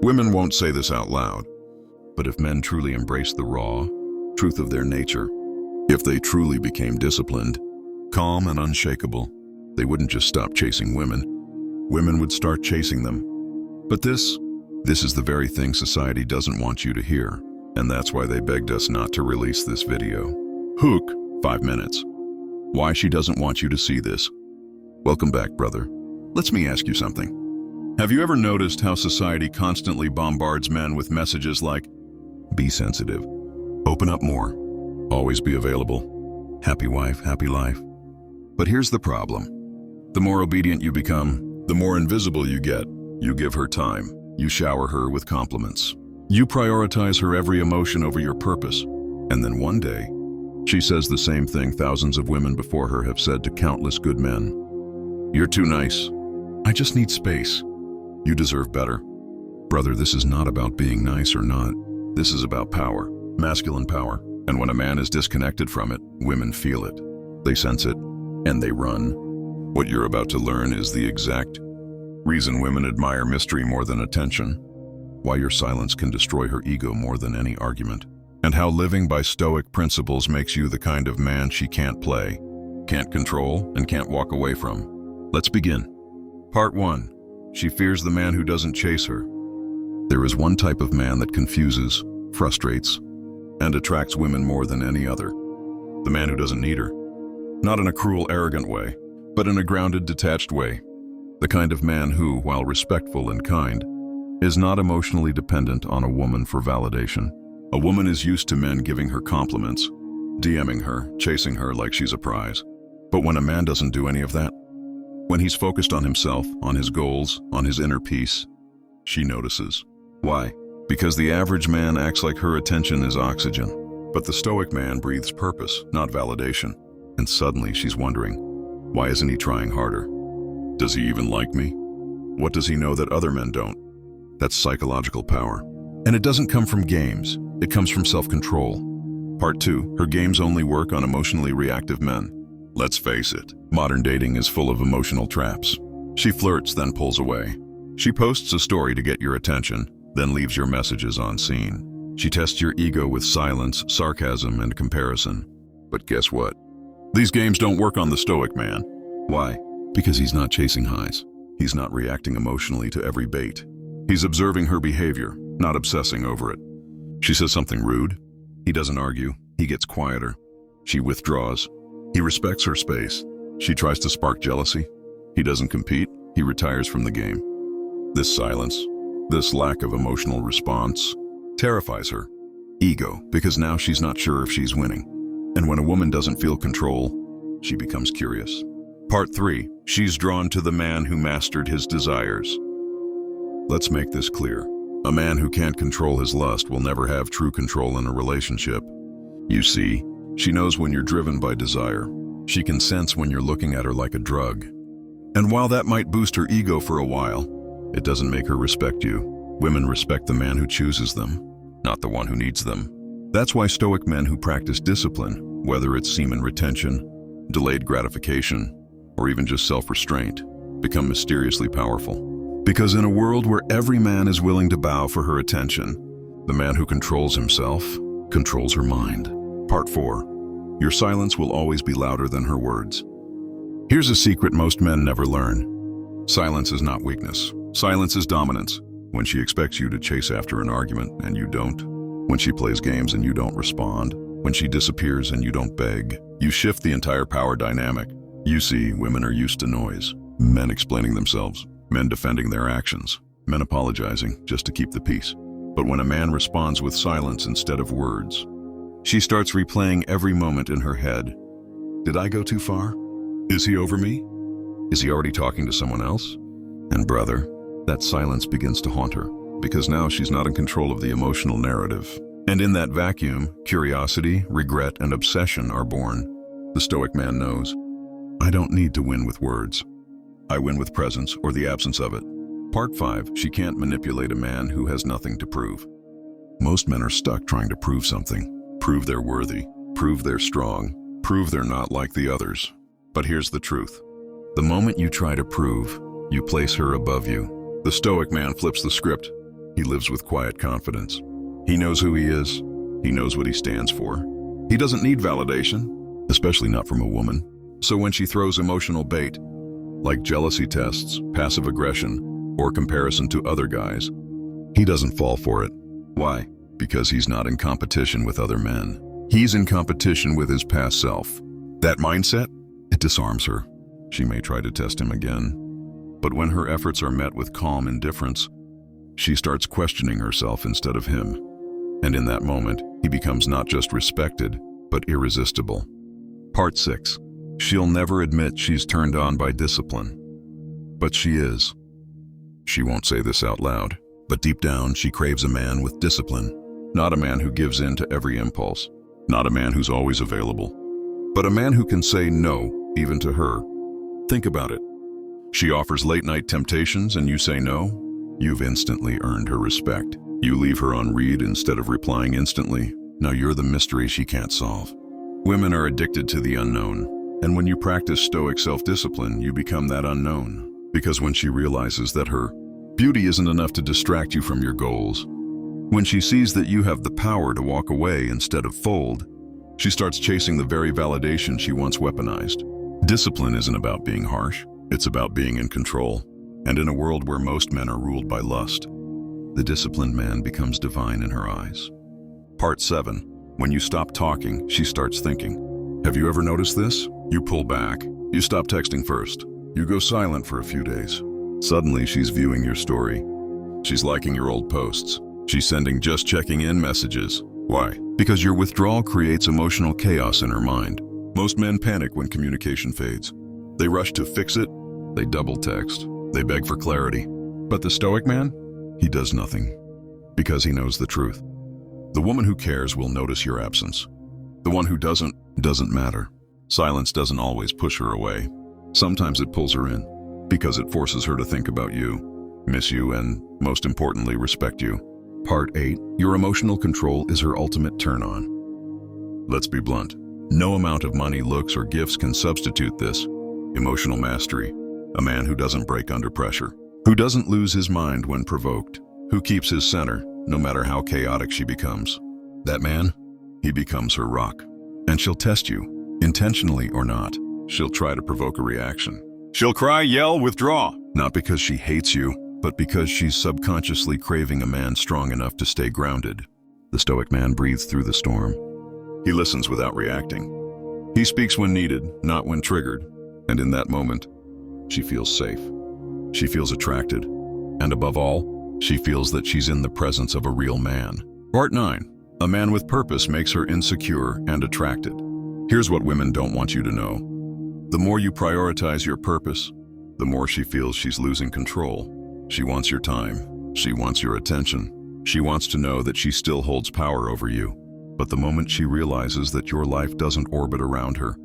Women won't say this out loud, but if men truly embraced the raw truth of their nature, if they truly became disciplined, calm and unshakable, they wouldn't just stop chasing women. Women would start chasing them. But this is the very thing society doesn't want you to hear, and that's why they begged us not to release this video. Hook, 5 minutes. Why she doesn't want you to see this. Welcome back, brother. Let me ask you something. Have you ever noticed how society constantly bombards men with messages like, be sensitive, open up more, always be available, happy wife, happy life? But here's the problem. The more obedient you become, the more invisible you get. You give her time. You shower her with compliments. You prioritize her every emotion over your purpose. And then one day, she says the same thing thousands of women before her have said to countless good men. You're too nice. I just need space. You deserve better. Brother, this is not about being nice or not. This is about power, masculine power. And when a man is disconnected from it, women feel it. They sense it, and they run. What you're about to learn is the exact reason women admire mystery more than attention, why your silence can destroy her ego more than any argument, and how living by Stoic principles makes you the kind of man she can't play, can't control, and can't walk away from. Let's begin. Part 1. She fears the man who doesn't chase her. There is one type of man that confuses, frustrates, and attracts women more than any other. The man who doesn't need her. Not in a cruel, arrogant way, but in a grounded, detached way. The kind of man who, while respectful and kind, is not emotionally dependent on a woman for validation. A woman is used to men giving her compliments, DMing her, chasing her like she's a prize. But when a man doesn't do any of that, when he's focused on himself, on his goals, on his inner peace, she notices. Why? Because the average man acts like her attention is oxygen, but the Stoic man breathes purpose, not validation. And suddenly she's wondering, why isn't he trying harder? Does he even like me? What does he know that other men don't? That's psychological power. And it doesn't come from games, it comes from self-control. Part 2, her games only work on emotionally reactive men. Let's face it, modern dating is full of emotional traps. She flirts, then pulls away. She posts a story to get your attention, then leaves your messages unseen. She tests your ego with silence, sarcasm, and comparison. But guess what? These games don't work on the Stoic man. Why? Because he's not chasing highs. He's not reacting emotionally to every bait. He's observing her behavior, not obsessing over it. She says something rude. He doesn't argue. He gets quieter. She withdraws. He respects her space. She tries to spark jealousy. He doesn't compete. He retires from the game. This silence, this lack of emotional response, terrifies her. Ego, because now she's not sure if she's winning. And when a woman doesn't feel control, she becomes curious. Part 3. She's drawn to the man who mastered his desires. Let's make this clear. A man who can't control his lust will never have true control in a relationship. You see, she knows when you're driven by desire. She can sense when you're looking at her like a drug. And while that might boost her ego for a while, it doesn't make her respect you. Women respect the man who chooses them, not the one who needs them. That's why Stoic men who practice discipline, whether it's semen retention, delayed gratification, or even just self-restraint, become mysteriously powerful. Because in a world where every man is willing to bow for her attention, the man who controls himself controls her mind. Part 4. Your silence will always be louder than her words. Here's a secret most men never learn. Silence is not weakness. Silence is dominance. When she expects you to chase after an argument and you don't. When she plays games and you don't respond. When she disappears and you don't beg. You shift the entire power dynamic. You see, women are used to noise. Men explaining themselves. Men defending their actions. Men apologizing just to keep the peace. But when a man responds with silence instead of words, she starts replaying every moment in her head. Did I go too far? Is he over me? Is he already talking to someone else? And brother, that silence begins to haunt her, because now she's not in control of the emotional narrative. And in that vacuum, curiosity, regret, and obsession are born. The Stoic man knows, I don't need to win with words. I win with presence or the absence of it. Part 5, she can't manipulate a man who has nothing to prove. Most men are stuck trying to prove something. Prove they're worthy, prove they're strong, prove they're not like the others. But here's the truth. The moment you try to prove, you place her above you. The Stoic man flips the script. He lives with quiet confidence. He knows who he is. He knows what he stands for. He doesn't need validation, especially not from a woman. So when she throws emotional bait, like jealousy tests, passive aggression, or comparison to other guys, he doesn't fall for it. Why? Because he's not in competition with other men. He's in competition with his past self. That mindset, it disarms her. She may try to test him again, but when her efforts are met with calm indifference, she starts questioning herself instead of him. And in that moment, he becomes not just respected, but irresistible. Part 6. She'll never admit she's turned on by discipline. But she is. She won't say this out loud, but deep down she craves a man with discipline. Not a man who gives in to every impulse. Not a man who's always available. But a man who can say no, even to her. Think about it. She offers late-night temptations and you say no. You've instantly earned her respect. You leave her on read instead of replying instantly. Now you're the mystery she can't solve. Women are addicted to the unknown. And when you practice Stoic self-discipline, you become that unknown. Because when she realizes that her beauty isn't enough to distract you from your goals, when she sees that you have the power to walk away instead of fold, she starts chasing the very validation she once weaponized. Discipline isn't about being harsh. It's about being in control. And in a world where most men are ruled by lust, the disciplined man becomes divine in her eyes. Part 7. When you stop talking, she starts thinking. Have you ever noticed this? You pull back. You stop texting first. You go silent for a few days. Suddenly, she's viewing your story. She's liking your old posts. She's sending just checking in messages. Why? Because your withdrawal creates emotional chaos in her mind. Most men panic when communication fades. They rush to fix it. They double text. They beg for clarity. But the Stoic man? He does nothing. Because he knows the truth. The woman who cares will notice your absence. The one who doesn't matter. Silence doesn't always push her away. Sometimes it pulls her in, because it forces her to think about you, miss you, and, most importantly, respect you. Part 8. Your emotional control is her ultimate turn-on. Let's be blunt. No amount of money, looks, or gifts can substitute this. Emotional mastery. A man who doesn't break under pressure. Who doesn't lose his mind when provoked. Who keeps his center, no matter how chaotic she becomes. That man, he becomes her rock. And she'll test you, intentionally or not. She'll try to provoke a reaction. She'll cry, yell, withdraw. Not because she hates you, but because she's subconsciously craving a man strong enough to stay grounded. The Stoic man breathes through the storm. He listens without reacting. He speaks when needed, not when triggered. And in that moment, she feels safe. She feels attracted. And above all, she feels that she's in the presence of a real man. Part 9. A man with purpose makes her insecure and attracted. Here's what women don't want you to know. The more you prioritize your purpose, the more she feels she's losing control. She wants your time. She wants your attention. She wants to know that she still holds power over you. But the moment she realizes that your life doesn't orbit around her,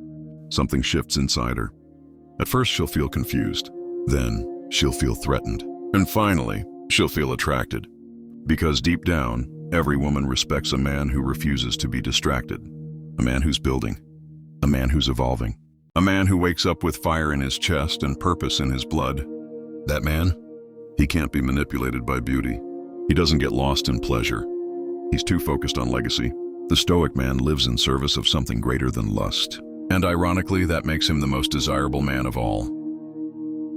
something shifts inside her. At first, she'll feel confused. Then, she'll feel threatened. And finally, she'll feel attracted. Because deep down, every woman respects a man who refuses to be distracted. A man who's building. A man who's evolving. A man who wakes up with fire in his chest and purpose in his blood. That man, he can't be manipulated by beauty. He doesn't get lost in pleasure. He's too focused on legacy. The Stoic man lives in service of something greater than lust. And ironically, that makes him the most desirable man of all.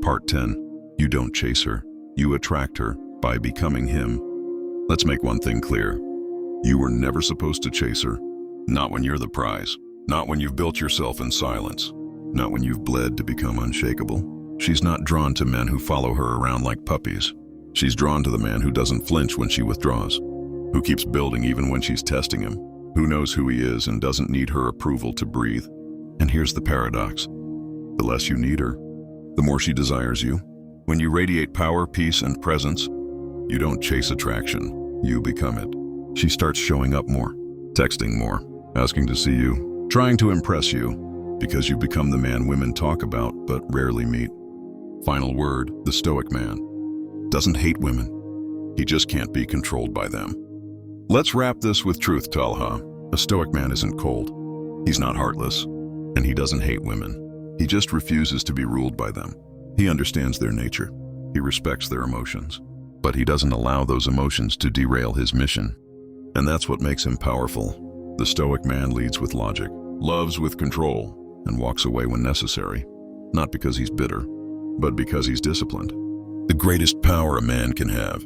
Part 10. You don't chase her. You attract her by becoming him. Let's make one thing clear. You were never supposed to chase her. Not when you're the prize. Not when you've built yourself in silence. Not when you've bled to become unshakable. She's not drawn to men who follow her around like puppies. She's drawn to the man who doesn't flinch when she withdraws. Who keeps building even when she's testing him. Who knows who he is and doesn't need her approval to breathe. And here's the paradox. The less you need her, the more she desires you. When you radiate power, peace, and presence, you don't chase attraction, you become it. She starts showing up more, texting more, asking to see you, trying to impress you, because you become the man women talk about but rarely meet. Final word, the Stoic man doesn't hate women. He just can't be controlled by them. Let's wrap this with truth, Talha. A Stoic man isn't cold. He's not heartless. And he doesn't hate women. He just refuses to be ruled by them. He understands their nature. He respects their emotions. but he doesn't allow those emotions to derail his mission. And that's what makes him powerful. The Stoic man leads with logic, loves with control, and walks away when necessary, not because he's bitter, but because he's disciplined. The greatest power a man can have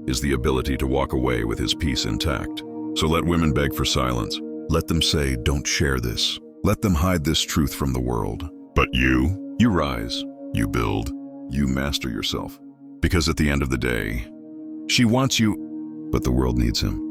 is the ability to walk away with his peace intact. So let women beg for silence. Let them say, "Don't share this." Let them hide this truth from the world. But you rise, you build, you master yourself. Because at the end of the day, she wants you, but the world needs him.